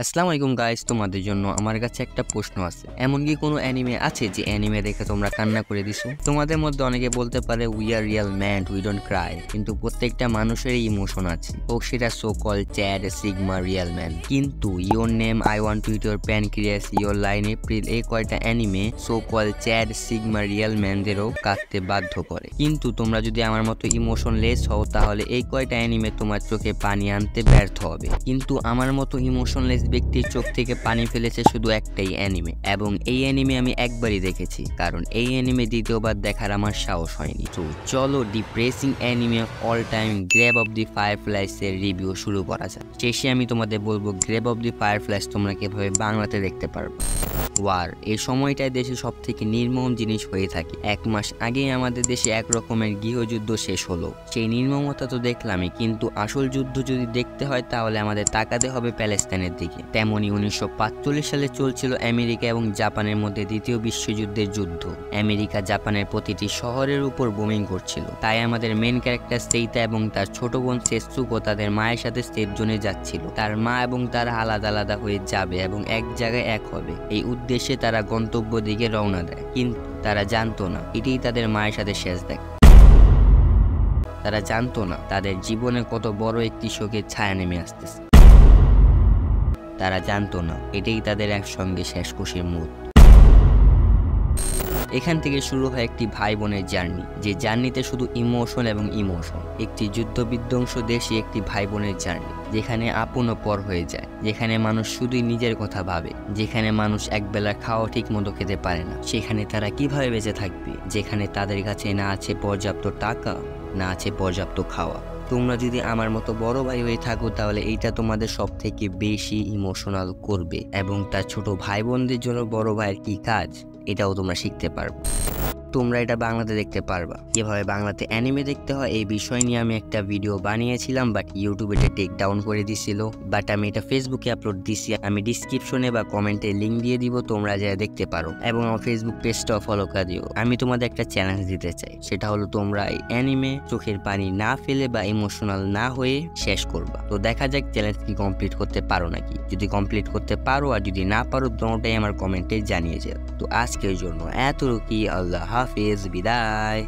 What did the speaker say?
আসসালামু আলাইকুম গাইস, তোমাদের জন্য আমার কাছে একটা প্রশ্ন আছে। এমন কি কোনো অ্যানিমে আছে যে অ্যানিমে দেখে তোমরা কান্না করে দিছো? তোমাদের মধ্যে অনেকে বলতে পারে we are real man, we don't cry, কিন্তু প্রত্যেকটা মানুষেরই ইমোশন আছে। হোক সেটা so called chad, sigma, real man. কিন্তু your name, I want to eat your pancreas, your lie in, April, এই কয়টা anime so called chad, sigma, real ম্যানদেরও কাঁদতে বাধ্য করে। কিন্তু তোমরা যদি আমার মতো ইমোশনলেস হও তাহলে এই কয়টা অ্যানিমে তোমার চোখে পানি আনতে ব্যর্থ হবে। কিন্তু আমার মতো ইমোশনলেস ব্যক্তির চোখ থেকে পানি ফেলেছে শুধু একটাই অ্যানিমে, এবং এই অ্যানিমে আমি একবারই দেখেছি, কারণ এই অ্যানিমে দ্বিতীয়বার দেখার আমার সাহস হয়নি। তো চলো depressing anime all time grave of the fireflies এর রিভিউ শুরু করা যাক। শেষে আমি তোমাদের বলবো গ্রেভ অফ দি ফায়ারফ্লাইস তোমরা কিভাবে বাংলাতে দেখতে পারবে। ওয়ার, এই সময়টায় দেশে সব থেকে নির্মম জিনিস হয়ে থাকে। 1 মাস আগেই আমাদের দেশে এক রকমের গৃহযুদ্ধ শেষ হলো। সেই নির্মমতা তো দেখলামই, কিন্তু আসল যুদ্ধ যদি দেখতে হয় তাহলে আমাদের তাকাতে হবে প্যালেস্তাইনের দিকে। তেমনি 1945 সালে চলছিল আমেরিকা এবং জাপানের মধ্যে দ্বিতীয় বিশ্বযুদ্ধের যুদ্ধ। আমেরিকা জাপানের প্রতিটি শহরের উপর বোমিং করছিল। তাই আমাদের মেন ক্যারেক্টার সেইতা এবং তার ছোট বোন সেসুকো তাদের মায়ের সাথে সেফ জোনে যাচ্ছিল। তার মা এবং তারা আলাদা আলাদা হয়ে যাবে এবং এক জায়গায় এক হবে, এই উদ্দেশ্যে তারা গন্তব্য দিকে রওনা দেয়। কিন্তু তারা জানতো না এটাই তাদের মায়ের সাথে শেষ দেখা। তারা জানতো না তাদের জীবনে কত বড় একটি শোকের ছায়া নেমে আসতেছে। তারা জানতো না এটাই তাদের একসঙ্গে শেষ খুশির মুহূর্ত। এখান থেকে শুরু হয় একটি ভাই বোনের জার্নি, যে জার্নিতে শুধু ইমোশন এবং ইমোশন। একটি যুদ্ধ বিধ্বংস দেশে একটি ভাই বোনের জার্নি, যেখানে আপন ও পর হয়ে যায়, যেখানে মানুষ শুধুই নিজের কথা ভাবে, যেখানে মানুষ একবেলা খাওয়া ঠিক মতো খেতে পারে না। সেখানে তারা কিভাবে বেঁচে থাকবে, যেখানে তাদের কাছে না আছে পর্যাপ্ত টাকা, না আছে পর্যাপ্ত খাওয়া। তোমরা যদি আমার মতো বড় ভাই হয়ে থাকো তাহলে এইটা তোমাদের সব থেকে বেশি ইমোশনাল করবে, এবং তার ছোট ভাই বোনদের জন্য বড় ভাইয়ের কি কাজ এটাও তোমরা শিখতে পারবে। তোমরা এটা বাংলাতে দেখতে পারবা। কিভাবে বাংলাতে অ্যানিমে দেখতে হয় এই বিষয় নিয়ে আমি একটা ভিডিও বানিয়েছিলাম, বাট ইউটিউবে এটা টেক ডাউন করে দিছিল। বাট আমি এটা ফেসবুকে আপলোড দিছি। আমি ডিসক্রিপশনে বা কমেন্টে লিঙ্ক দিয়ে দিব, তোমরা যা দেখতে পারো, এবং আমার ফেসবুক পেজটাও ফলো করে দিও। আমি তোমাদের একটা চ্যালেঞ্জ দিতে চাই, সেটা হলো তোমরা এই অ্যানিমে চোখের পানি না ফেলে বা ইমোশনাল না হয়ে শেষ করবা। তো দেখা যাক চ্যালেঞ্জ কি কমপ্লিট করতে পারো নাকি। যদি কমপ্লিট করতে পারো আর যদি না পারো দুটোটাই আমার কমেন্টে জানিয়ে যাও। তো আজকের জন্য এতটুকুই। আল্লাহ হাফিজ, বিদায়।